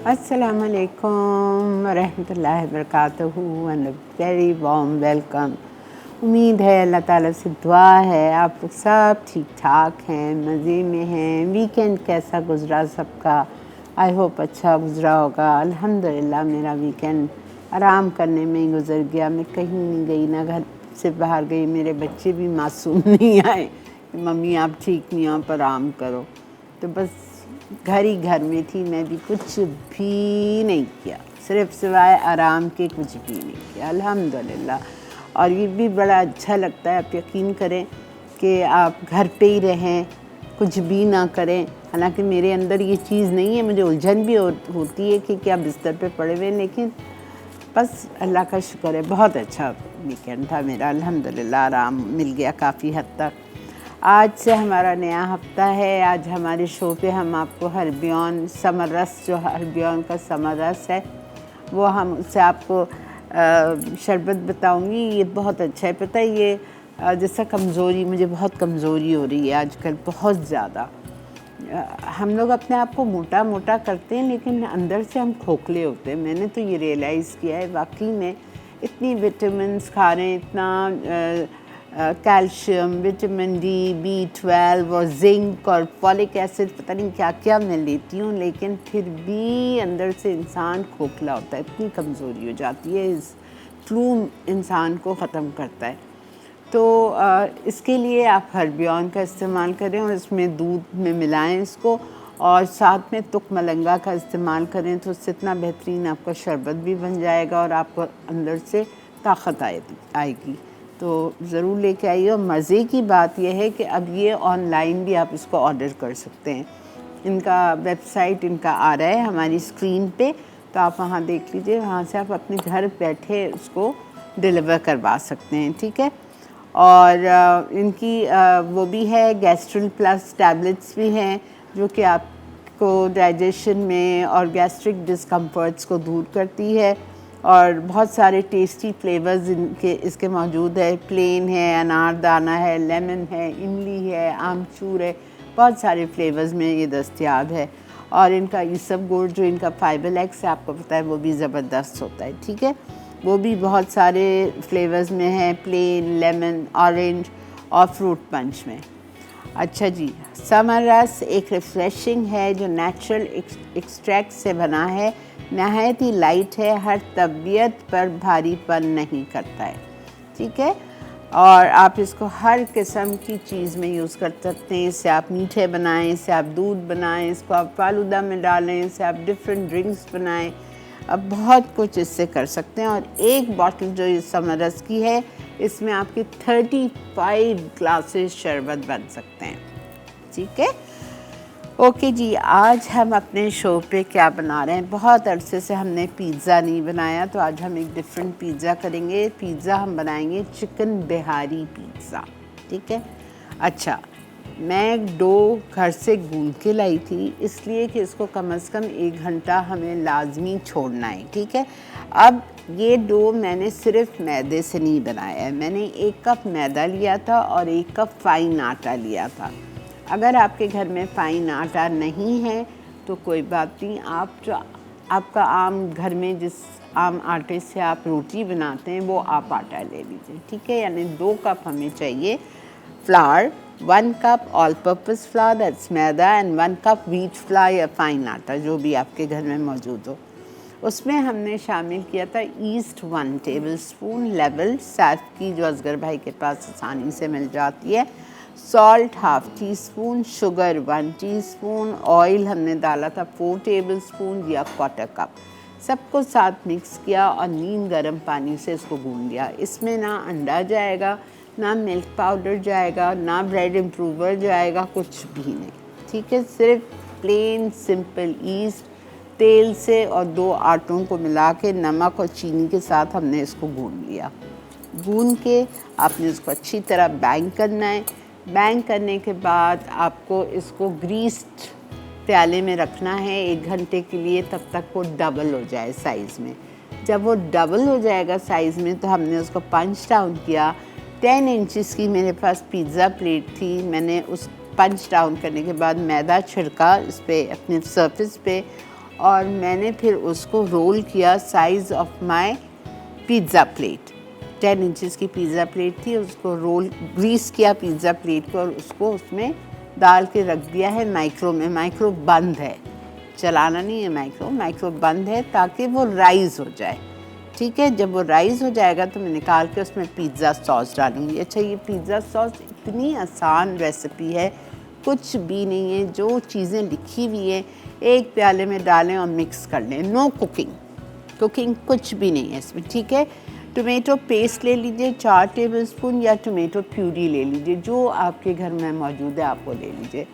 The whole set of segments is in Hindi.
Assalamu alaikum वरहमतुल्लाहि वबरकातुहू एंड वेरी वार्म वेलकम। उम्मीद है अल्लाह ताला से दुआ है आप लोग सब ठीक ठाक हैं, मज़े में हैं। वीकेंड कैसा गुज़रा सबका? आई होप अच्छा गुज़रा होगा। अल्हम्दुलिल्लाह मेरा वीकेंड आराम करने में ही गुज़र गया। मैं कहीं नहीं गई, ना घर से बाहर गई। मेरे बच्चे भी मासूम नहीं आए कि मम्मी आप ठीक नहीं हो, आप आराम करो। तो बस घर ही घर में थी। मैं भी कुछ भी नहीं किया, सिर्फ सिवाय आराम के कुछ भी नहीं किया अल्हम्दुलिल्लाह। और ये भी बड़ा अच्छा लगता है। आप यकीन करें कि आप घर पे ही रहें, कुछ भी ना करें। हालांकि मेरे अंदर ये चीज़ नहीं है, मुझे उलझन भी होती है कि क्या बिस्तर पे पड़े हुए, लेकिन बस अल्लाह का शुक्र है बहुत अच्छा वीकेंड था मेरा अल्हम्दुलिल्लाह। आराम मिल गया काफ़ी हद तक। आज से हमारा नया हफ्ता है। आज हमारे शो पे हम आपको हर्बियन समर रस, जो हर्बियन का समर रस है वो हम उससे आपको शरबत बताऊंगी। ये बहुत अच्छा है। पता है ये जैसा कमज़ोरी, मुझे बहुत कमज़ोरी हो रही है आजकल बहुत ज़्यादा। हम लोग अपने आप को मोटा मोटा करते हैं लेकिन अंदर से हम खोखले होते हैं। मैंने तो ये रियलाइज़ किया है वाकई में। इतनी विटामिन्स खा रहे हैं, इतना कैल्शियम, विटामिन डी, B12 और जिंक और फॉलिक एसिड, पता नहीं क्या क्या मैं लेती हूँ, लेकिन फिर भी अंदर से इंसान खोखला होता है। इतनी कमज़ोरी हो जाती है। इस फ्लू इंसान को ख़त्म करता है। तो इसके लिए आप हर्बियन का इस्तेमाल करें और इसमें दूध में मिलाएं इसको, और साथ में तुक मलंगा का इस्तेमाल करें तो उससे इतना बेहतरीन आपका शरबत भी बन जाएगा और आपको अंदर से ताकत आएगी। तो ज़रूर लेके आइए। और मज़े की बात यह है कि अब ये ऑनलाइन भी आप इसको ऑर्डर कर सकते हैं। इनका वेबसाइट इनका आ रहा है हमारी स्क्रीन पे, तो आप वहाँ देख लीजिए। वहाँ से आप अपने घर बैठे उसको डिलीवर करवा सकते हैं, ठीक है। और इनकी वो भी है, गैस्ट्रल प्लस टैबलेट्स भी हैं जो कि आपको डाइजेशन में और गैस्ट्रिक डिस्कम्फर्ट्स को दूर करती है। और बहुत सारे टेस्टी फ्लेवर्स इसके मौजूद है। प्लेन है, अनारदाना है, लेमन है, इमली है, आमचूर है, बहुत सारे फ्लेवर्स में ये दस्तयाब है। और इनका इसबगोल्ड जो इनका फाइबरलैक्स है, आपको पता है वो भी ज़बरदस्त होता है, ठीक है। वो भी बहुत सारे फ्लेवर्स में है, प्लेन, लेमन, ऑरेंज और फ्रूट पंच में। अच्छा जी, समर रस एक रिफ़्रेशिंग है जो नेचुरल एक्सट्रैक्ट से बना है। नहायत ही लाइट है, हर तबीयत पर भारीपन नहीं करता है, ठीक है। और आप इसको हर किस्म की चीज़ में यूज़ कर सकते हैं। इससे आप मीठे बनाएं, इससे आप दूध बनाएं, इसको आप फालूदा में डालें, इससे आप डिफरेंट ड्रिंक्स बनाएं। अब बहुत कुछ इससे कर सकते हैं। और एक बॉटल जो इस समर रस की है, इसमें आपके 35 ग्लासेस शरबत बन सकते हैं, ठीक है। ओके जी, आज हम अपने शो पे क्या बना रहे हैं? बहुत अरसे से हमने पिज़्ज़ा नहीं बनाया, तो आज हम एक डिफरेंट पिज़्ज़ा करेंगे। पिज़्ज़ा हम बनाएंगे चिकन बिहारी पिज़्ज़ा, ठीक है। अच्छा, मैं डो घर से गूंद के लाई थी, इसलिए कि इसको कम से कम 1 घंटा हमें लाजमी छोड़ना है, ठीक है। अब ये डो मैंने सिर्फ मैदे से नहीं बनाया है। मैंने 1 कप मैदा लिया था और 1 कप फ़ाइन आटा लिया था। अगर आपके घर में फ़ाइन आटा नहीं है तो कोई बात नहीं, आप जो आपका आम घर में जिस आम आटे से आप रोटी बनाते हैं वो आप आटा ले लीजिए, ठीक है। यानी 2 कप हमें चाहिए flower, 1 cup all purpose flower that's maida, and 1 cup wheat flour या फ़ाइन आटा जो भी आपके घर में मौजूद हो। उसमें हमने शामिल किया था ईस्ट 1 टेबलस्पून, लेवल सैफ की जो असगर भाई के पास आसानी से मिल जाती है, salt half tea spoon, sugar 1 teaspoon, oil हमने डाला था 4 टेबलस्पून या 1/4 कप। सबको साथ मिक्स किया और नीम गर्म पानी से इसको गूंद लिया। इसमें ना अंडा जाएगा, ना मिल्क पाउडर जाएगा, ना ब्रेड इम्प्रूवर जाएगा, कुछ भी नहीं, ठीक है। सिर्फ प्लेन सिंपल ईस्ट तेल से और 2 आटों को मिला के नमक और चीनी के साथ हमने इसको गूंद लिया। गूंद के आपने इसको अच्छी तरह बैंग करना है। बैंग करने के बाद आपको इसको ग्रीस्ड प्याले में रखना है 1 घंटे के लिए, तब तक वो डबल हो जाए साइज़ में। जब वो डबल हो जाएगा साइज़ में तो हमने उसको पंच डाउन किया। 10 इंचेस की मेरे पास पिज़्ज़ा प्लेट थी। मैंने उस पंच डाउन करने के बाद मैदा छिड़का इस पर, अपने सरफेस पे, और मैंने फिर उसको रोल किया size of my pizza plate. 10 inches की पिज़्ज़ा प्लेट थी, उसको रोल ग्रीस किया पिज़्ज़ा प्लेट को और उसको उसमें डाल के रख दिया है माइक्रो में। माइक्रो बंद है, चलाना नहीं है माइक्रो, माइक्रो बंद है ताकि वो राइज़ हो जाए। ठीक है, जब वो राइज़ हो जाएगा तो मैं निकाल के उसमें पिज़्ज़ा सॉस डालूँगी। अच्छा, ये पिज़्ज़ा सॉस इतनी आसान रेसिपी है, कुछ भी नहीं है, जो चीज़ें लिखी हुई हैं एक प्याले में डालें और मिक्स कर लें। नो कुकिंग कुछ भी नहीं है इसमें। ठीक है, टोमेटो पेस्ट ले लीजिए 4 टेबलस्पून या टोमेटो प्यूरी ले लीजिए, जो आपके घर में मौजूद है आप वो ले लीजिए।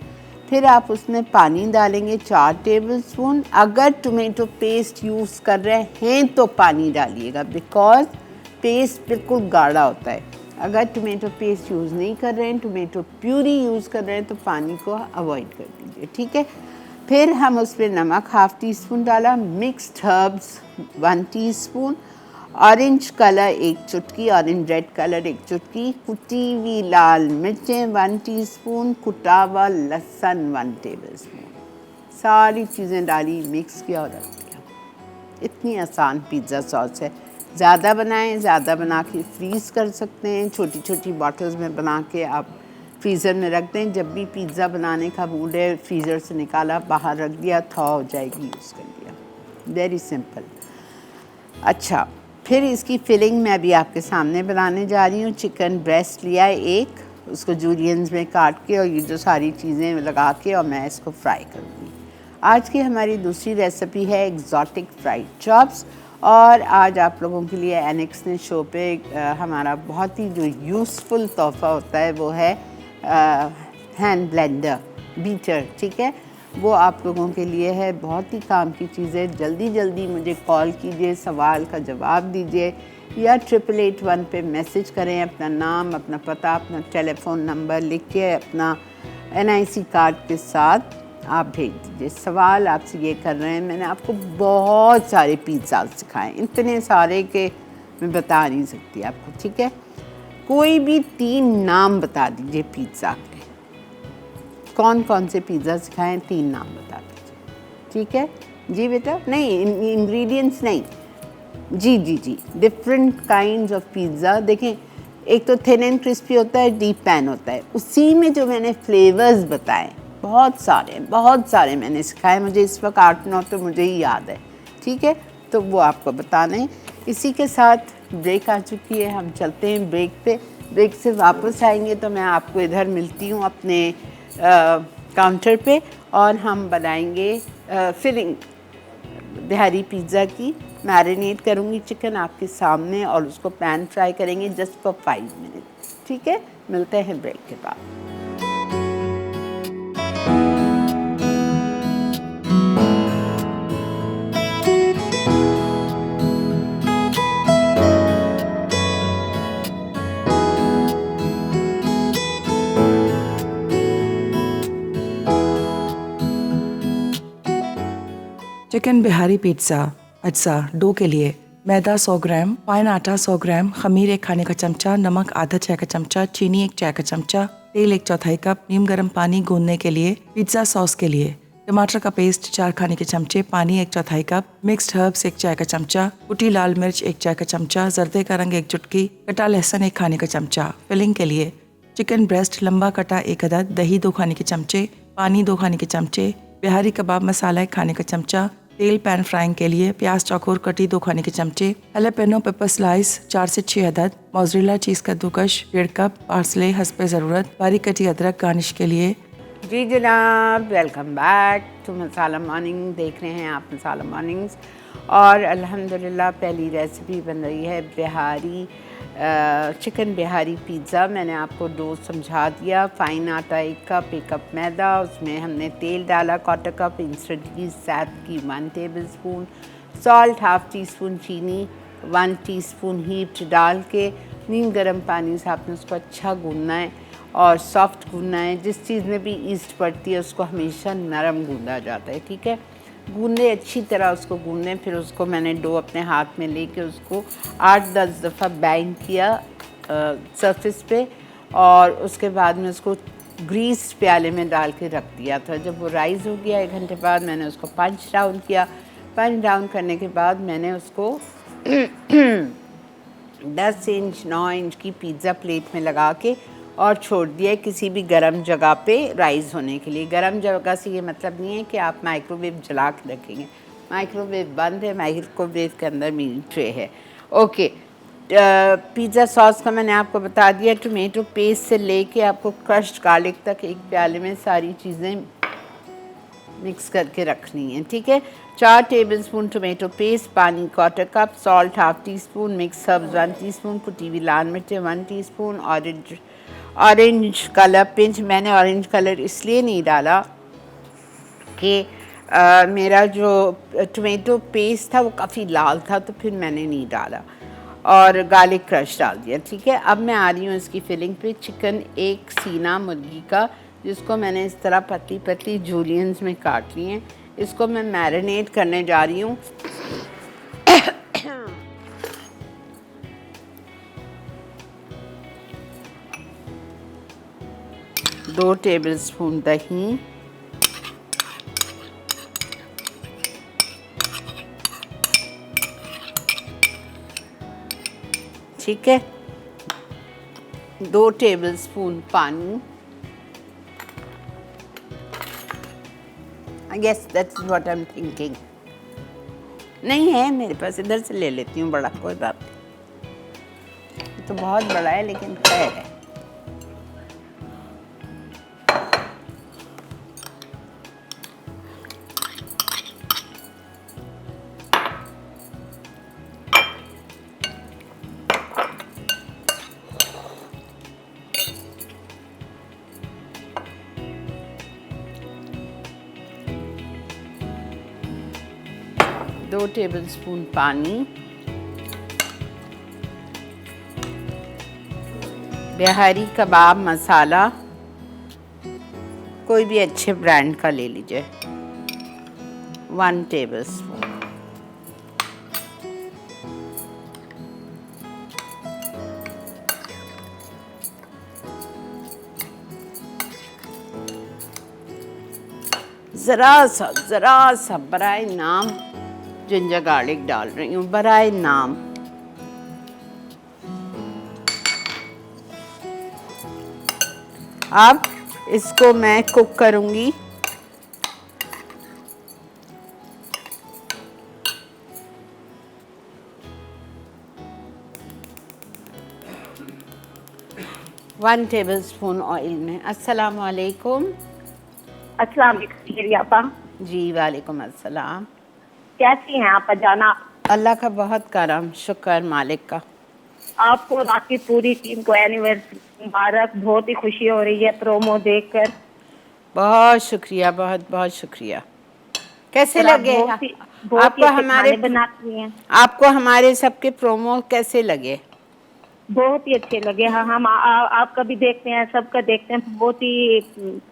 फिर आप उसमें पानी डालेंगे 4 टेबलस्पून। अगर टोमेटो पेस्ट यूज़ कर रहे हैं तो पानी डालिएगा, बिकॉज़ पेस्ट बिल्कुल गाढ़ा होता है। अगर टोमेटो पेस्ट यूज़ नहीं कर रहे हैं, टोमेटो प्यूरी यूज़ कर रहे हैं, तो पानी को अवॉइड कर दीजिए। ठीक है, फिर हम उसमें नमक 1/2 टीस्पून डाला, mixed herbs 1 teaspoon, orange colour 1 चुटकी, ऑरेंज रेड कलर 1 चुटकी, कुटी हुई लाल मिर्चें 1 टीस्पून, कुटा हुआ लहसुन 1 टेबलस्पून। सारी चीज़ें डाली, मिक्स किया और रख दिया। इतनी आसान पिज़्ज़ा सॉस है। ज़्यादा बनाएं, ज़्यादा बना के फ्रीज़ कर सकते हैं, छोटी छोटी बॉटल्स में बना के आप फ्रीज़र में रख दें। जब भी पिज़्ज़ा बनाने का मूड है, फ्रीज़र से निकाला, बाहर रख दिया, थॉ हो जाएगी, यूज़ कर लिया। Very simple. अच्छा, फिर इसकी फिलिंग मैं अभी आपके सामने बनाने जा रही हूँ। चिकन ब्रेस्ट लिया है एक, उसको जूलियंस में काट के और ये जो सारी चीज़ें लगा के और मैं इसको फ्राई करूँगी। आज की हमारी दूसरी रेसिपी है एक्जॉटिक फ्राइड चॉप्स। और आज आप लोगों के लिए एनेक्स ने शो पे हमारा बहुत ही जो यूज़फुल तोहफ़ा होता है वो है हैंड ब्लेंडर बीटर। ठीक है, वो आप लोगों के लिए है, बहुत ही काम की चीज़ है। जल्दी जल्दी मुझे कॉल कीजिए, सवाल का जवाब दीजिए या 8881 पे मैसेज करें। अपना नाम, अपना पता, अपना टेलीफोन नंबर लिख के अपना NIC कार्ड के साथ आप भेज दीजिए। सवाल आपसे ये कर रहे हैं, मैंने आपको बहुत सारे पिज़्ज़ा सिखाए, इतने सारे कि मैं बता नहीं सकती आपको। ठीक है, कोई भी 3 नाम बता दीजिए पिज़्ज़ा के। कौन कौन से पिज़्ज़ा सिखाएं, 3 नाम बता दीजिए। ठीक है जी बेटा, नहीं इंग्रेडिएंट्स नहीं, जी डिफरेंट काइंड्स ऑफ पिज़्ज़ा। देखें, एक तो थिन एंड क्रिस्पी होता है, डीप पैन होता है, उसी में जो मैंने फ्लेवर्स बताए बहुत सारे मैंने सिखाए। मुझे इस वक्त 8-9 तो मुझे ही याद है। ठीक है, तो वो आपको बताना है। इसी के साथ ब्रेक आ चुकी है, हम चलते हैं ब्रेक पे। ब्रेक से वापस आएंगे तो मैं आपको इधर मिलती हूँ अपने काउंटर पे और हम बनाएंगे फिलिंग बिहारी पिज़्ज़ा की। मैरिनेट करूँगी चिकन आपके सामने और उसको पैन फ्राई करेंगे जस्ट फॉर 5 मिनट। ठीक है, मिलते हैं ब्रेक के बाद। Chicken Bihari pizza. अज्जा डो के लिए मैदा 100 ग्राम, फाइन आटा 100 ग्राम, खमीर 1 खाने का चमचा, नमक आधा चाय का चमचा, चीनी 1 चाय का चमचा, तेल 1/4 कप, नीम गर्म पानी गूंदने के लिए, पिज़्ज़ा सॉस के लिए टमाटर का पेस्ट 4 खाने के चमचे, पानी 1/4 कप, मिक्स्ड हर्ब्स 1 चाय का चमचा, कुटी लाल मिर्च 1 चाय का चमचा, जर्दे का रंग 1 चुटकी, कटा लहसुन 1 खाने का चमचा। फिलिंग के लिए चिकन ब्रेस्ट लंबा कटा 1 अदद, दही 2 खाने के चमचे, पानी 2 खाने के चमचे, बिहारी कबाब मसाला 1 खाने का चमचा, तेल पैन फ्राइंग के लिए प्याज चौकोर कटी 2 खाने के चमचे, हैलेपेनो पेपर स्लाइस 4 से 6 अदद, मोज़रेला चीज़ कद्दूकश 1.5 कप, पार्सले हस्बे ज़रूरत, बारीक कटी अदरक गार्निश के लिए। जी जनाब, welcome back to masala morning. देख रहे हैं आप मसाला मॉर्निंग्स और अल्हम्दुलिल्लाह पहली रेसिपी बन रही है बिहारी चिकन बिहारी पिज़्ज़ा। मैंने आपको डो समझा दिया। फ़ाइन आटा 1 कप, 1 कप मैदा, उसमें हमने तेल डाला 1/4 कप, इंस्टेंट की सैद की 1 टेबलस्पून, सॉल्ट 1/2 टीस्पून, चीनी 1 टीस्पून हीप्ड डाल के नीम गर्म पानी से आपने उसको अच्छा गूंदना है और सॉफ्ट गूंदना है। जिस चीज़ में भी ईस्ट पड़ती है उसको हमेशा नरम गूंदा जाता है। ठीक है, गूंदे अच्छी तरह उसको गूंदें। फिर उसको मैंने डो अपने हाथ में लेके उसको 8-10 दफ़ा बैंग किया सरफेस पे और उसके बाद में उसको ग्रीस प्याले में डाल के रख दिया था। जब वो राइज़ हो गया 1 घंटे बाद मैंने उसको पंच डाउन किया। पंच डाउन करने के बाद मैंने उसको 10 इंच 9 इंच की पिज़्ज़ा प्लेट में लगा के और छोड़ दिया किसी भी गर्म जगह पे राइज़ होने के लिए। गर्म जगह से ये मतलब नहीं है कि आप माइक्रोवेव जला के रखेंगे, माइक्रोवेव बंद है, माइक्रोवेव के अंदर मील ट्रे है। ओके, पिज़्ज़ा सॉस का मैंने आपको बता दिया। टोमेटो पेस्ट से लेके आपको क्रश्ड गार्लिक तक एक प्याले में सारी चीज़ें मिक्स करके रखनी है, ठीक है। 4 टेबलस्पून टोमेटो पेस्ट, पानी 1/4 cup, salt 1/2 teaspoon, mix herbs 1 teaspoon, कुटी हुई लाल मिर्चें 1 टीस्पून, ऑरेंज कलर पिंच। मैंने ऑरेंज कलर इसलिए नहीं डाला कि मेरा जो टोमेटो पेस्ट था वो काफ़ी लाल था, तो फिर मैंने नहीं डाला, और गार्लिक क्रश डाल दिया, ठीक है। अब मैं आ रही हूँ इसकी फिलिंग पे। चिकन एक सीना मुर्गी का, जिसको मैंने इस तरह पतली पतली जूलियंस में काट ली हैं, इसको मैं मैरिनेट करने जा रही हूँ। 2 टेबलस्पून दही, ठीक है, 2 टेबलस्पून पानी। I guess that's what I am thinking. नहीं है मेरे पास, इधर से ले लेती हूँ बड़ा, कोई बात नहीं, तो बहुत बड़ा है लेकिन है। दो टेबलस्पून पानी, बिहारी कबाब मसाला, कोई भी अच्छे ब्रांड का ले लीजिए, 1 टेबलस्पून, ज़रा सा बराए नाम जिंजर गार्लिक डाल रही हूँ, बराए नाम। अब इसको मैं कुक करूँगी। वन टेबलस्पून ऑयल में। अस्सलाम वालेकुम। अस्सलाम वालेकुम। जी वालेकुम अस्सलाम। कैसी हैं आप अजाना? अल्लाह का बहुत करम, शुक्र मालिक का। आपको और आपकी पूरी टीम को एनिवर्सरी मुबारक। बहुत ही खुशी हो रही है प्रोमो देखकर। बहुत शुक्रिया, बहुत बहुत शुक्रिया। कैसे लगे आपको? हमारे बनाती हैं, आपको हमारे सबके प्रोमो कैसे लगे? बहुत ही अच्छे लगे। हाँ, हम आपका भी देखते हैं, सबका देखते हैं। बहुत ही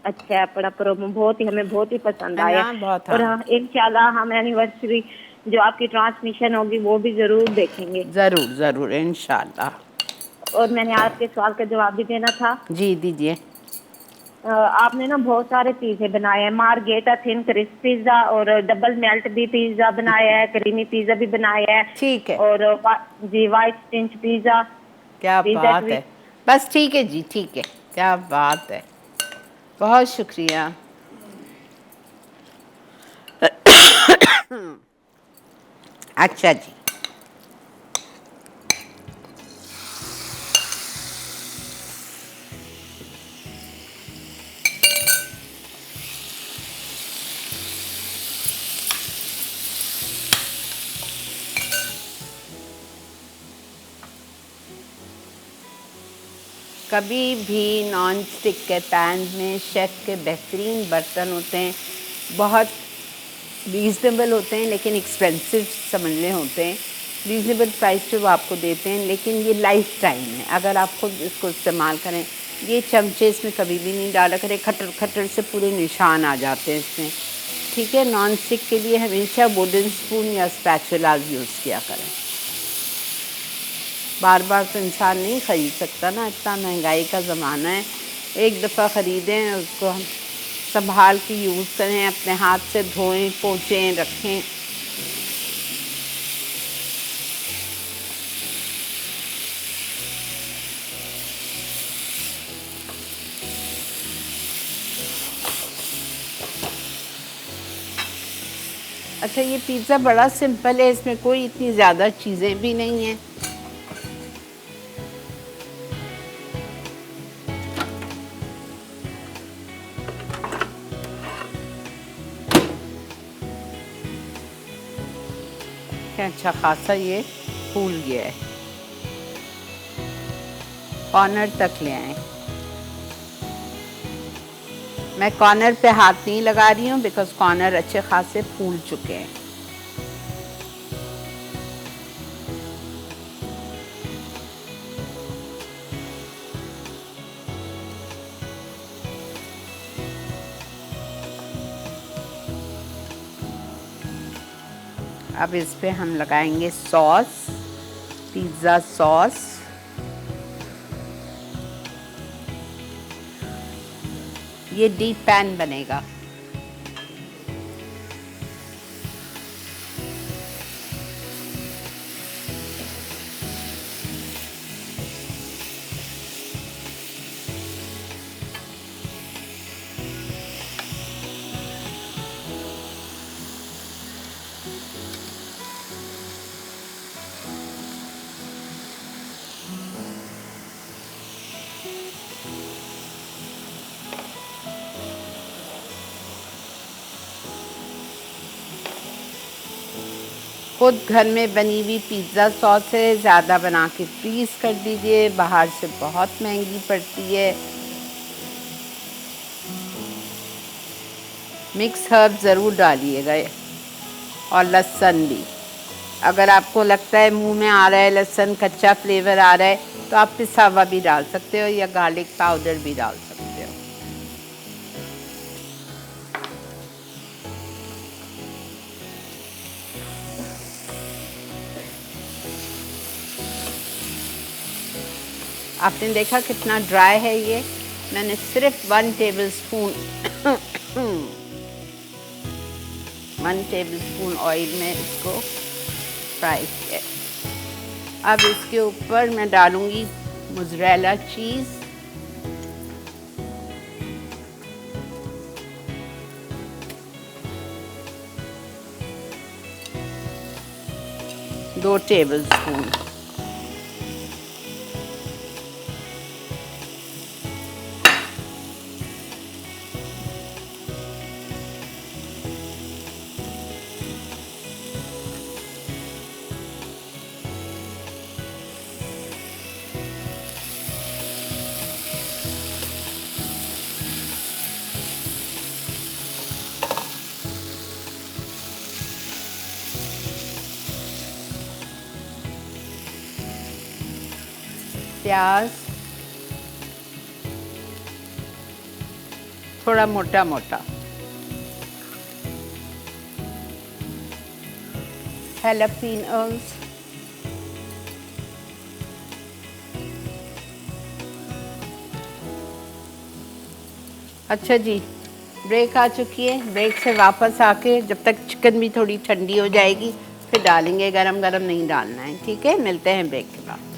अच्छा है अपना प्रोमो, बहुत ही हमें बहुत ही पसंद आया। और इंशाल्लाह हम एनिवर्सरी जो आपकी ट्रांसमिशन होगी वो भी जरूर देखेंगे। जरूर जरूर इंशाल्लाह। और मैंने आपके सवाल का जवाब भी देना था। जी दीजिए। आपने ना बहुत सारे पिज़्ज़े बनाए हैं, मार्गेटा थिन क्रिस्प पिज़्ज़ा और डबल मेल्ट भी पिज़्ज़ा बनाया है, क्रीमी पिज़्ज़ा भी बनाया है। ठीक है। और जी वाइट स्टिंच पिज़्ज़ा। क्या बात है, बस ठीक है जी, ठीक है, क्या बात है, बहुत शुक्रिया। अच्छा जी, कभी भी नॉन स्टिक के पैन में शेफ़ के बेहतरीन बर्तन होते हैं, बहुत रीज़नेबल होते हैं लेकिन एक्सपेंसिव समझने होते हैं। रीज़नेबल प्राइस पे वो आपको देते हैं, लेकिन ये लाइफ टाइम है अगर आप खुद इसको इस्तेमाल करें। ये चमचे इसमें कभी भी नहीं डाला करें, खटर खटर से पूरे निशान आ जाते हैं इसमें, ठीक है। नॉन स्टिक के लिए हमेशा वुडन स्पून या स्पैचुला यूज़ किया करें। बार बार तो इंसान नहीं ख़रीद सकता ना, इतना महंगाई का ज़माना है, एक दफ़ा ख़रीदें, उसको हम संभाल के यूज़ करें, अपने हाथ से धोएं, पोंछें, रखें। अच्छा, ये पिज़्ज़ा बड़ा सिंपल है, इसमें कोई इतनी ज़्यादा चीज़ें भी नहीं हैं। अच्छा खासा ये फूल गया है, कॉर्नर तक ले आए। मैं कॉर्नर पे हाथ नहीं लगा रही हूँ बिकॉज कॉर्नर अच्छे खासे फूल चुके हैं। अब इस पे हम लगाएंगे सॉस, पिज़्ज़ा सॉस। ये डीप पैन बनेगा। खुद घर में बनी हुई पिज़्ज़ा सॉस है, ज़्यादा बना के फ्रीज़ कर दीजिए, बाहर से बहुत महंगी पड़ती है। मिक्स हर्ब ज़रूर डालिएगा और लहसुन भी। अगर आपको लगता है मुंह में आ रहा है लहसुन, कच्चा फ्लेवर आ रहा है, तो आप पिसा हुआ भी डाल सकते हो या गार्लिक पाउडर भी डाल सकते हो। आपने देखा कितना ड्राई है ये। मैंने सिर्फ 1 टेबलस्पून 1 टेबलस्पून ऑयल में इसको फ्राई किया। अब इसके ऊपर मैं डालूंगी मोज़रेला चीज़, दो टेबलस्पून। प्याज थोड़ा मोटा मोटा, हैलापिनोस, अच्छा जी, ब्रेक आ चुकी है। ब्रेक से वापस आके जब तक चिकन भी थोड़ी ठंडी हो जाएगी फिर डालेंगे, गरम गरम नहीं डालना है, ठीक है। मिलते हैं ब्रेक के बाद।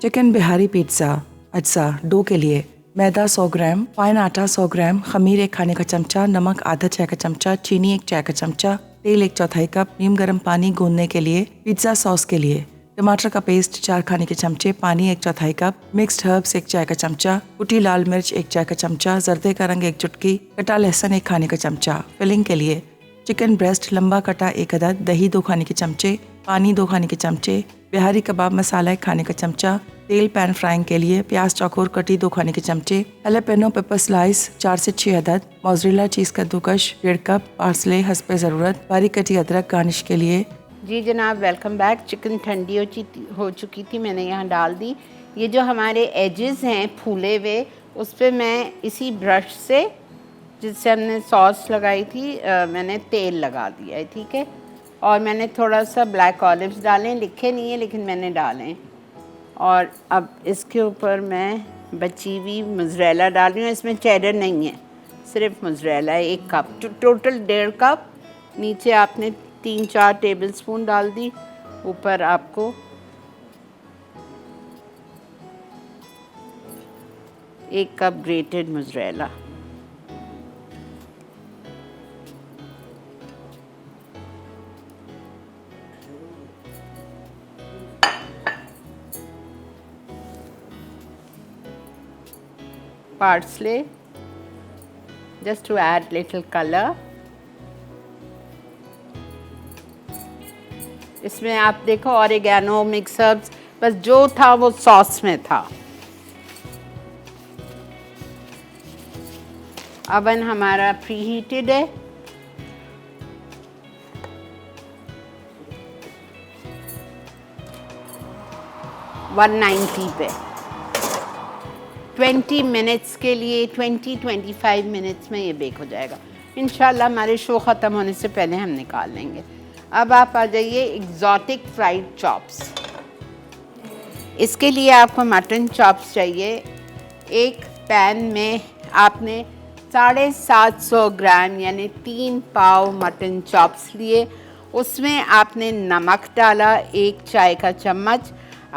Chicken Bihari pizza. अज्जा डो के लिए मैदा 100 ग्राम, फाइन आटा 100 ग्राम, खमीर 1 खाने का चमचा, नमक आधा चाय का चमचा, चीनी 1 चाय का चमचा, तेल 1/4 कप, नीम गर्म पानी गूंदने के लिए, पिज़्ज़ा सॉस के लिए टमाटर का पेस्ट 4 खाने के चमचे, पानी 1/4 कप, मिक्स्ड हर्ब्स 1 चाय का चमचा, कुटी लाल मिर्च 1 चाय का चमचा, जर्दे का रंग 1 चुटकी, कटा लहसुन 1 खाने का चमचा। फिलिंग के लिए चिकन ब्रेस्ट लंबा कटा 1 अदद, दही 2 खाने के चमचे, पानी 2 खाने के चमचे, बिहारी कबाब मसाला 1 खाने का चमचा, तेल पैन फ्राइंग के लिए, प्याज चौकोर कटी 2 खाने के चमचे, हैलापेनो पेपर स्लाइस 4 से 6 अदद, मोज़रेला चीज़ कद्दूकश 1.5 कप, पार्सले हस्बे ज़रूरत, बारीक कटी अदरक गार्निश के लिए। जी जनाब, वेलकम बैक। चिकन ठंडी हो चुकी थी, मैंने यहाँ डाल दी। ये जो हमारे एजेस हैं फूले हुए, उस पर मैं इसी ब्रश से जिससे हमने सॉस लगाई थी मैंने तेल लगा दिया है, ठीक है। और मैंने थोड़ा सा ब्लैक ऑलिव्स डालें, लिखे नहीं है लेकिन मैंने डालें। और अब इसके ऊपर मैं बची हुई मोज़रेला डाल रही हूँ। इसमें चेडर नहीं है, सिर्फ मोज़रेला है। 1 कप, टोटल 1.5 कप। नीचे आपने 3-4 टेबलस्पून डाल दी, ऊपर आपको 1 cup grated mozzarella. Parsley, just to add little color. इसमें आप देखो ऑरिगेनो, मिक्स हर्ब्स, बस जो था वो सॉस में था। अवन हमारा प्री हीटेड है। $190 पे 20 मिनट्स के लिए, 20-25 मिनट्स में ये बेक हो जाएगा इंशाल्लाह। हमारे शो ख़त्म होने से पहले हम निकाल लेंगे। अब आप आ जाइए एग्जॉटिक फ्राइड चॉप्स। इसके लिए आपको मटन चॉप्स चाहिए। एक पैन में आपने 750 ग्राम यानी 3 पाव मटन चॉप्स लिए। उसमें आपने नमक डाला 1 चाय का चम्मच।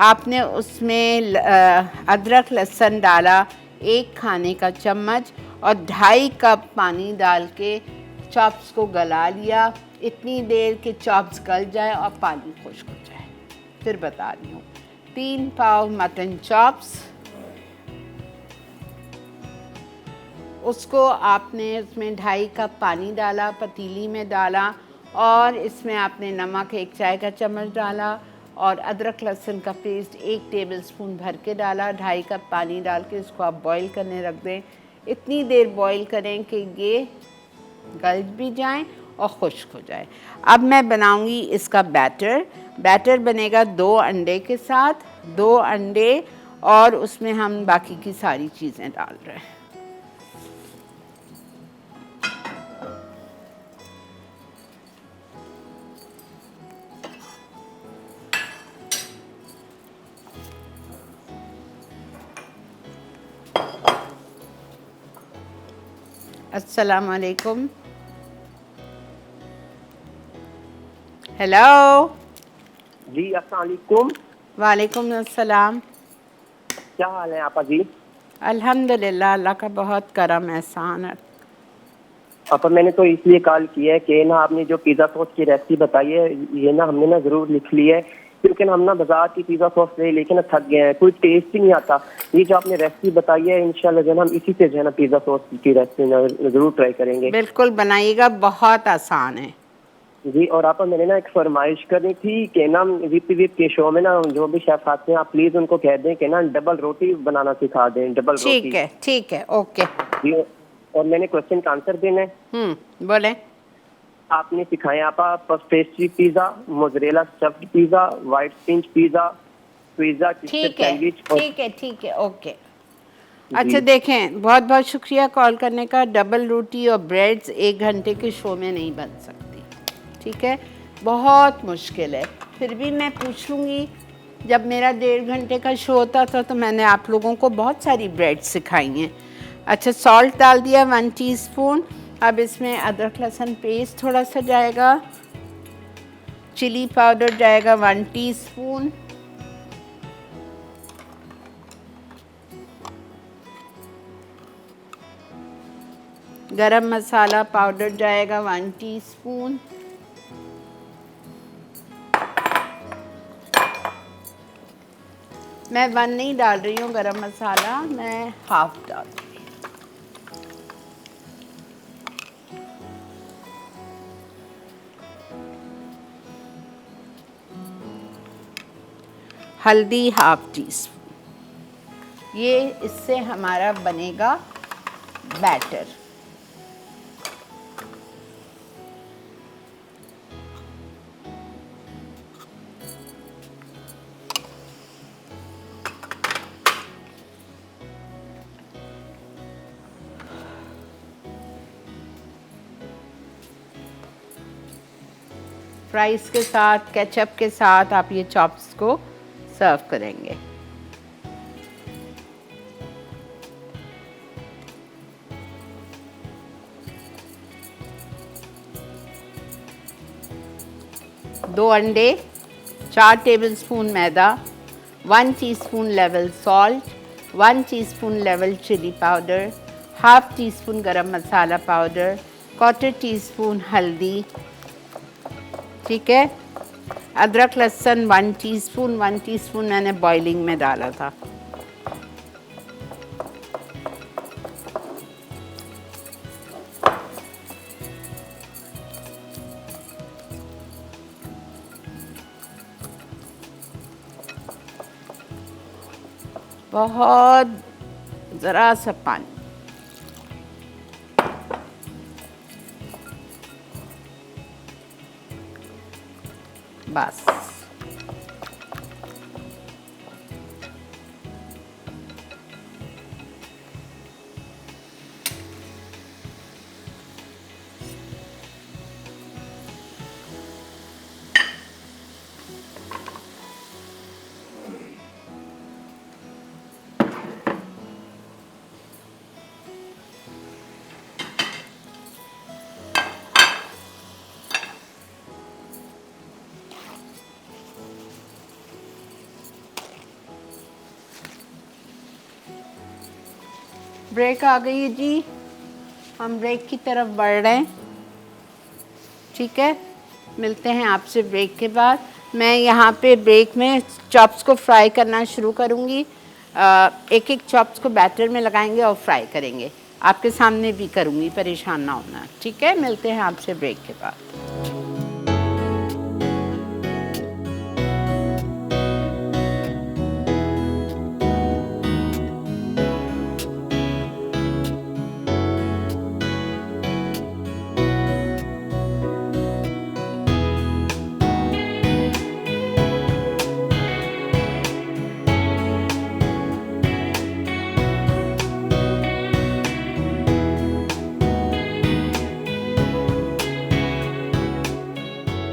आपने उसमें अदरक लहसुन डाला 1 खाने का चम्मच और 2.5 कप पानी डाल के चॉप्स को गला लिया। इतनी देर के चॉप्स गल जाए और पानी खुश्क हो जाए। फिर बता रही हूँ, 3 पाव मटन चॉप्स, उसको आपने उसमें 2.5 कप पानी डाला, पतीली में डाला और इसमें आपने नमक 1 चाय का चम्मच डाला और अदरक लहसुन का पेस्ट 1 टेबलस्पून भर के डाला। 2.5 कप पानी डाल के इसको आप बॉईल करने रख दें। इतनी देर बॉईल करें कि ये गल भी जाएं और खुश्क हो जाए। अब मैं बनाऊंगी इसका बैटर। बैटर बनेगा 2 अंडे के साथ, 2 अंडे और उसमें हम बाकी की सारी चीज़ें डाल रहे हैं। अस्सलाम वालेकुम। हेलो जी, अस्सलाम वालेकुम। वालेकुम अस्सलाम। क्या हाल है आपा जी? अल्हम्दुलिल्लाह, अल्लाह का बहुत करम एहसान है। आपा मैंने तो इसलिए कॉल किया है कि ना आपने जो पिज़्ज़ा सॉस की रेसिपी बताई है ये ना हमने ना ज़रूर लिख ली है, क्योंकि हम ना बाजार की पिज़्ज़ा सॉस ले लेके ना थक गए हैं, कोई टेस्ट ही नहीं आता। ये जो आपने रेसिपी बताई है इंशाल्लाह जो है ना हम इसी से जो है ना पिज़्ज़ा सॉस की रेसिपी ज़रूर ट्राई करेंगे। बिल्कुल बनाइएगा, बहुत आसान है जी। और आपा मैंने ना एक फरमाइश करनी थी कि ना वीप के शो में ना जो भी शेफ आते हैं आप प्लीज़ उनको कह दें कि ना डबल रोटी बनाना सिखा दें। डबल रोटी। ठीक है, ओके जी। और मैंने क्वेश्चन का आंसर देना है। बोले। आपने सिखाए आपा pastry pizza, mozzarella stuffed pizza, white spinach pizza, pizza sandwich. ठीक है, ओके। अच्छा देखें, बहुत बहुत शुक्रिया कॉल करने का। डबल रोटी और ब्रेड्स 1 घंटे के शो में नहीं बन सकती, ठीक है, बहुत मुश्किल है। फिर भी मैं पूछ लूँगी, जब मेरा 1.5 घंटे का शो होता था तो मैंने आप लोगों को बहुत सारी ब्रेड सिखाई हैं। अच्छा, सॉल्ट डाल दिया 1 टीस्पून। अब इसमें अदरक लहसुन पेस्ट थोड़ा सा जाएगा, चिली पाउडर जाएगा 1 टीस्पून, गरम मसाला पाउडर जाएगा 1 टीस्पून, मैं 1 नहीं डाल रही हूँ गरम मसाला, मैं हाफ डाल रही हूँ। हल्दी हाफ टी स्पून। ये इससे हमारा बनेगा बैटर। फ्राइज़ के साथ, केचप के साथ आप ये चॉप्स को सर्व करेंगे। दो अंडे, 4 टेबलस्पून मैदा, 1 teaspoon level salt, 1 teaspoon level chilli powder, half teaspoon garam masala powder, 1/4 teaspoon हल्दी, ठीक है। अदरक लहसुन 1 टीस्पून, 1 टीस्पून मैंने बॉइलिंग में डाला था। बहुत ज़रा सा पानी, बस। ब्रेक आ गई है जी, हम ब्रेक की तरफ बढ़ रहे हैं, ठीक है। मिलते हैं आपसे ब्रेक के बाद। मैं यहाँ पे ब्रेक में चॉप्स को फ्राई करना शुरू करूँगी। एक एक चॉप्स को बैटर में लगाएंगे और फ्राई करेंगे। आपके सामने भी करूँगी, परेशान ना होना, ठीक है। मिलते हैं आपसे ब्रेक के बाद।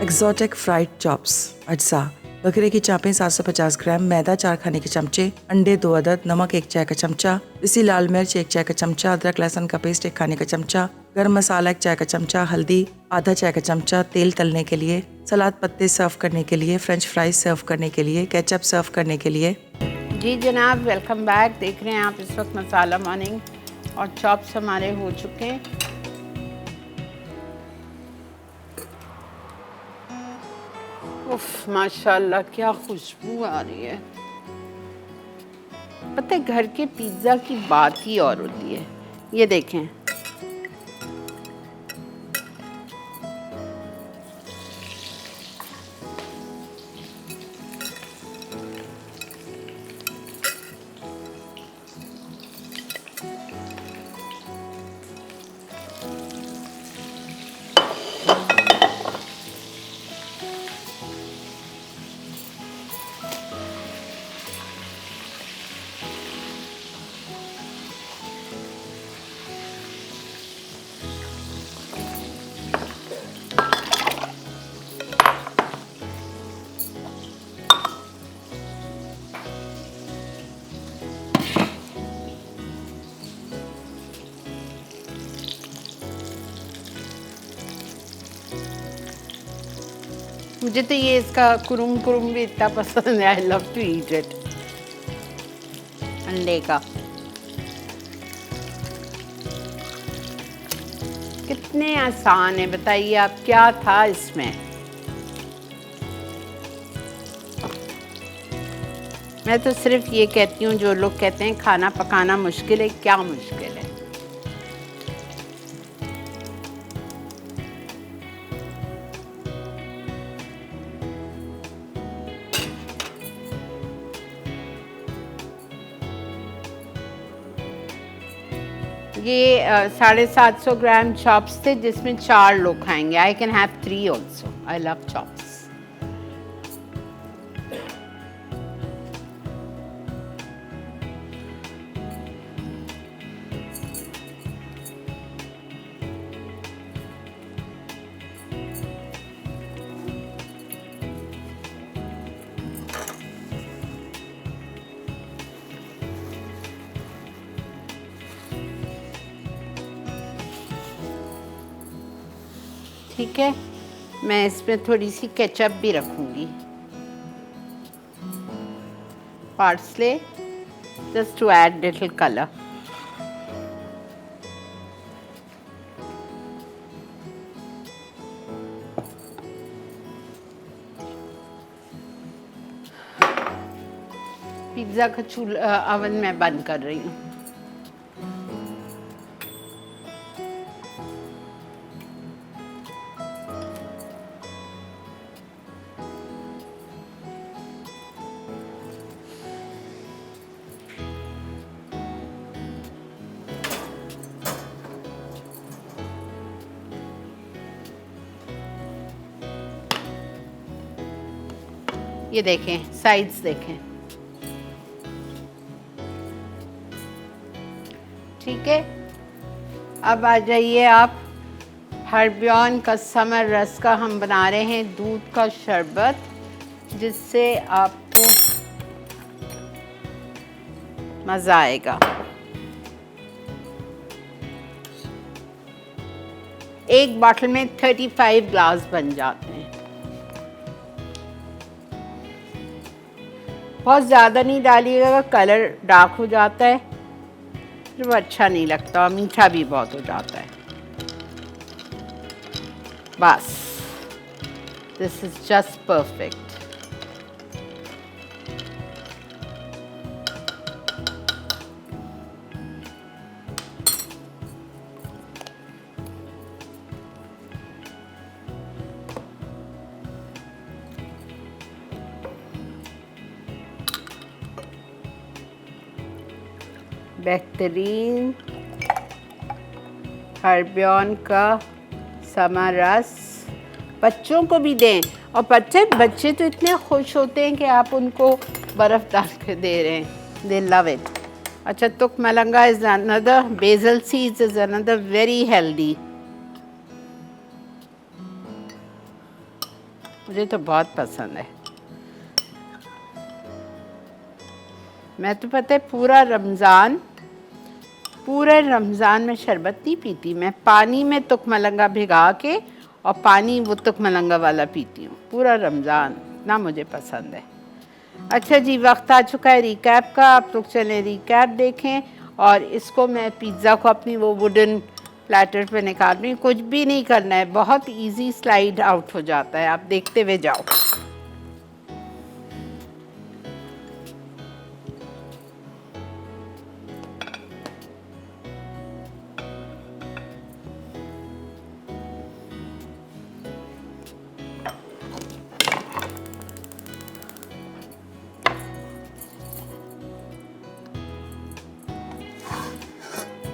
एक्सोटिक फ्राइड चॉप्स अज्जा, बकरे की चापें 750 ग्राम, मैदा 4 खाने के चमचे, अंडे 2 अदद, नमक 1 चाय का चमचा, पिसी लाल मिर्च 1 चाय का चमचा, अदरक लहसुन का पेस्ट 1 खाने का चमचा, गरम मसाला 1 चाय का चमचा, हल्दी आधा चाय का चमचा, तेल तलने के लिए, सलाद पत्ते सर्व करने के लिए, फ्रेंच फ्राइज सर्व करने के लिए, केचप सर्व करने के लिए। जी जनाब, वेलकम बैक। देख रहे हैं आप इस वक्त मसाला मॉर्निंग और चॉप्स हमारे हो चुके हैं। उफ माशाल्लाह, क्या खुशबू आ रही है। पता है, घर के पिज़्ज़ा की बात ही और होती है। ये देखें, मुझे तो ये इसका कुरुम कुरुम भी इतना पसंद है। I love to eat it. अंडे का कितने आसान है, बताइए आप, क्या था इसमें। मैं तो सिर्फ ये कहती हूँ, जो लोग कहते हैं खाना पकाना मुश्किल है, क्या मुश्किल है। ये 750 ग्राम चॉप्स थे जिसमें 4 लोग खाएंगे. I can have 3 also. I love chops. ठीक है, मैं इसमें थोड़ी सी केचप भी रखूंगी. Parsley just to add little colour. Pizza का चूल्हा ओवन में बंद कर रही हूँ. ये देखें, साइड्स देखें. ठीक है, अब आ जाइए आप. हर्बियन का समर रस का हम बना रहे हैं दूध का शरबत, जिससे आपको मज़ा आएगा. एक बॉटल में 35 ग्लास बन जाते हैं. बहुत ज़्यादा नहीं डालिएगा, कलर डार्क हो जाता है, फिर वो अच्छा नहीं लगता. मीठा भी बहुत हो जाता है. बस, दिस इज़ जस्ट परफेक्ट. बेहतरीन हर्बियन का समर रस बच्चों को भी दें. और बच्चे तो इतने खुश होते हैं कि आप उनको बर्फ़ डाल के दे रहे हैं. They love it. अच्छा, तुक मलंगा is another, basil seeds is another very healthy. मुझे तो बहुत पसंद है. मैं तो पता है पूरे रमज़ान में शरबत नहीं पीती. मैं पानी में तुक मलंगा भिगा के और पानी वो तुक मलंगा वाला पीती हूँ पूरा रमज़ान. इतना मुझे पसंद है. अच्छा जी, वक्त आ चुका है रिकैप का. आप लोग चलें रिकैप देखें. और इसको मैं पिज़्ज़ा को अपनी वो वुडन प्लेटर पे निकाल रही हूँ. कुछ भी नहीं करना है, बहुत इजी स्लाइड आउट हो जाता है. आप देखते हुए जाओ.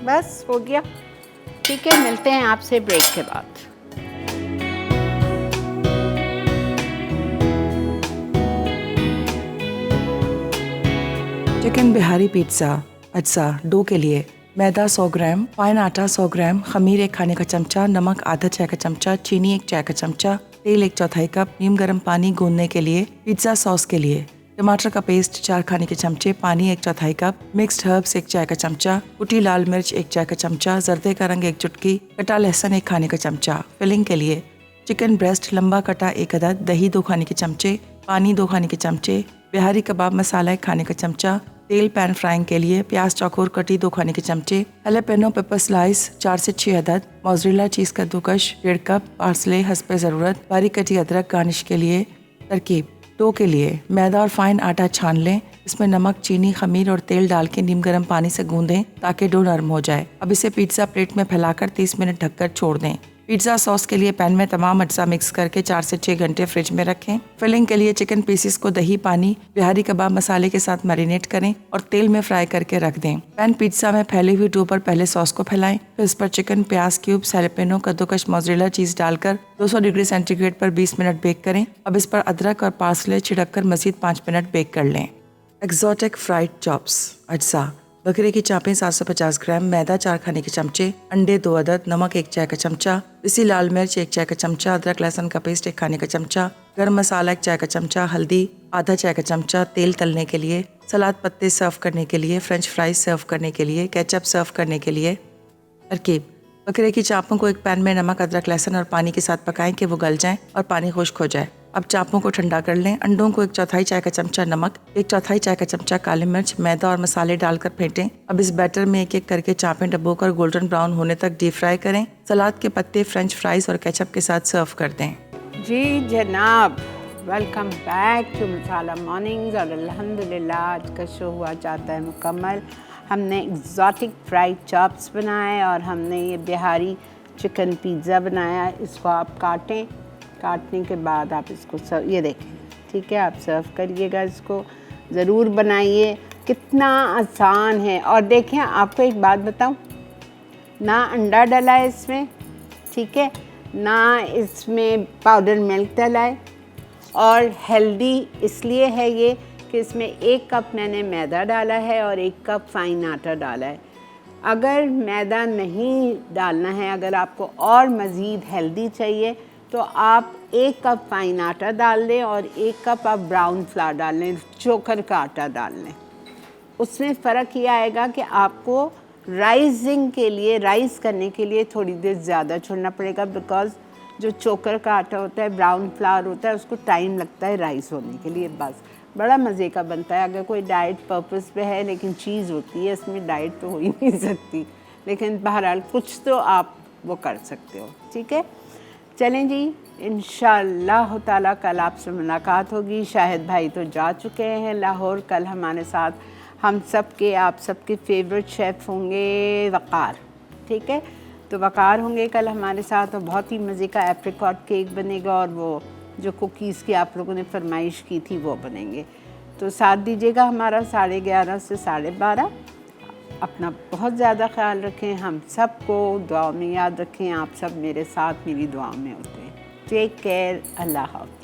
बस हो गया. ठीक है, मिलते हैं आपसे ब्रेक के बाद. चिकन बिहारी पिज्ज़ा अज्जा डो के लिए मैदा 100 ग्राम, फाइन आटा 100 ग्राम, खमीर 1 खाने का चमचा, नमक आधा चाय का चमचा, चीनी 1 चाय का चमचा, तेल 1/4 कप, नीम गर्म पानी गूंदने के लिए, पिज्ज़ा सॉस के लिए टमाटर का पेस्ट 4 खाने के चमचे, पानी 1/4 कप, मिक्स्ड हर्ब्स 1 चाय का चमचा, कुटी लाल मिर्च 1 चाय का चमचा, जर्दे का रंग 1 चुटकी, कटा लहसुन 1 खाने का चमचा. फिलिंग के लिए चिकन ब्रेस्ट लंबा कटा 1 अदद, दही 2 खाने के चमचे, पानी 2 खाने के चमचे, बिहारी कबाब मसाला 1 खाने का चमचा, तेल पैन फ्राइंग के लिए प्याज चौकोर कटी 2 खाने के चमचे, जैलेपेनो पेपर स्लाइस 4 से 6 अदद, मोज़रेला चीज़ कद्दूकस 1.5 कप, पार्सले हस्बे ज़रूरत, बारीक कटी अदरक गार्निश के लिए. तरकीब: डो के लिए मैदा और फाइन आटा छान लें. इसमें नमक, चीनी, खमीर और तेल डाल के नीम गर्म पानी से गूंदें ताकि डो नरम हो जाए. अब इसे पिज्ज़ा प्लेट में फैलाकर 30 मिनट ढककर छोड़ दें. पिज्ज़ा सॉस के लिए पैन में तमाम अज्जा मिक्स करके 4 से 6 घंटे फ्रिज में रखें। फिलिंग के लिए चिकन पीसेस को दही, पानी, बिहारी कबाब मसाले के साथ मैरिनेट करें और तेल में फ्राई करके रख दें। पैन पिज्ज़ा में फैली हुई डो पर पहले सॉस को फैलाएं, फिर इस पर चिकन, प्याज क्यूब, सैलेपेनो, कद्दूकश, मोज़रेला चीज़ डालकर 200 डिग्री सेंटीग्रेड पर 20 मिनट बेक करें। अब इस पर अदरक और पार्सले छिड़क कर मज़ीद 5 मिनट बेक कर लें। Exotic fried chops. अज्जा: बकरे की चापें 750 ग्राम, मैदा 4 खाने के चमचे, अंडे 2 अदद, नमक 1 चाय का चमचा, पिसी लाल मिर्च 1 चाय का चमचा, अदरक लहसुन का पेस्ट 1 खाने का चमचा, गरम मसाला 1 चाय का चमचा, हल्दी आधा चाय का चमचा, तेल तलने के लिए, सलाद पत्ते सर्व करने के लिए, फ्रेंच फ्राइज सर्व करने के लिए, केचप सर्व करने के लिए। तरकीब: बकरे की चापों को एक पैन में नमक, अदरक, लहसुन और पानी के साथ पकाएं कि वो गल जाएं और पानी खुश्क हो जाए। अब चापों को ठंडा कर लें। अंडों को 1/4 चाय का चमचा नमक, 1/4 चाय का चमचा काली मिर्च, मैदा और मसाले डालकर फेंटें। अब इस बैटर में एक एक करके चापें डुबोकर गोल्डन ब्राउन होने तक डीप फ्राई करें। सलाद के पत्ते, फ्रेंच फ्राइज और केचप के साथ सर्व कर दें। जी जनाब, welcome back to Masala mornings. और अल्हम्दुलिल्लाह आज का शो हुआ चाहता है मुकम्मल। हमने एक्जॉटिक फ्राइड चॉप्स बनाए और हमने ये बिहारी चिकन पिज़्ज़ा बनाया। इसको आप काटने के बाद आप इसको सर्व, ये देखें, ठीक है, आप सर्व करिएगा। इसको ज़रूर बनाइए, कितना आसान है। और देखें, आपको एक बात बताऊं, ना अंडा डला है इसमें, ठीक है, ना इसमें पाउडर मिल्क डला है। और हेल्दी इसलिए है ये कि इसमें 1 कप मैंने मैदा डाला है और 1 कप फाइन आटा डाला है। अगर मैदा नहीं डालना है, अगर आपको और मज़ीद हेल्दी चाहिए तो आप 1 कप फाइन आटा डाल लें और 1 कप आप ब्राउन फ्लावर डाल लें, चोकर का आटा डाल लें। उसमें फ़र्क ये आएगा कि आपको राइजिंग के लिए, राइस करने के लिए थोड़ी देर ज़्यादा छोड़ना पड़ेगा, बिकॉज़ जो चोकर का आटा होता है, ब्राउन फ्लावर होता है, उसको टाइम लगता है राइस होने के लिए। बस बड़ा मज़े का बनता है। अगर कोई डाइट पर्पस पे है, लेकिन चीज़ होती है इसमें, डाइट तो हो ही नहीं सकती, लेकिन बहरहाल कुछ तो आप वो कर सकते हो, ठीक है। चलें जी, इंशाअल्लाह ताला कल आपसे मुलाकात होगी। शाहिद भाई तो जा चुके हैं लाहौर। कल हमारे साथ हम सब के, आप सबके फेवरेट शेफ़ होंगे वक़ार, ठीक है। तो वक़ार होंगे कल हमारे साथ और बहुत ही मज़े का एप्रिकॉट केक बनेगा और वो जो कुकीज़ की आप लोगों ने फरमाइश की थी वो बनेंगे। तो साथ दीजिएगा हमारा 11:30 से 12:30। अपना बहुत ज़्यादा ख्याल रखें, हम सबको दुआ में याद रखें। आप सब मेरे साथ मेरी दुआ में होते हैं। टेक केयर, अल्लाह हाफ़िज़।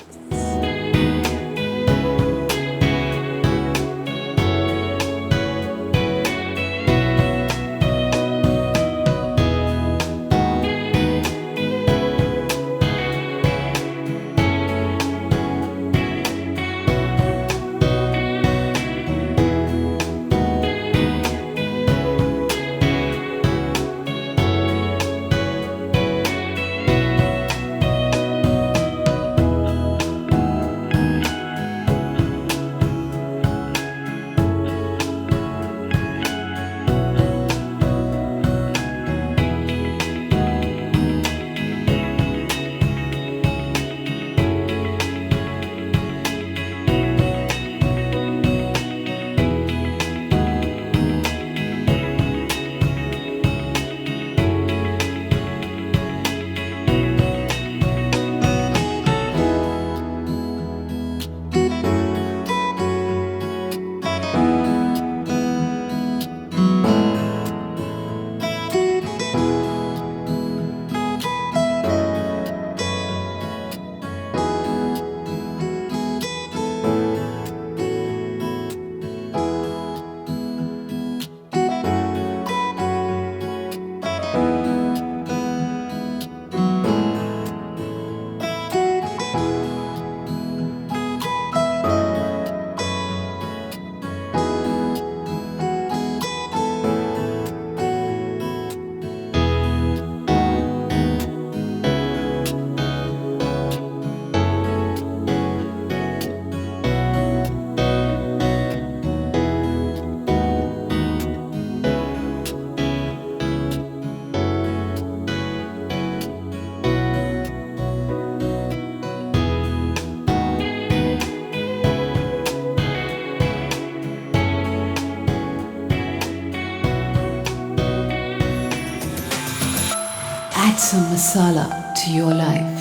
Add some masala to your life.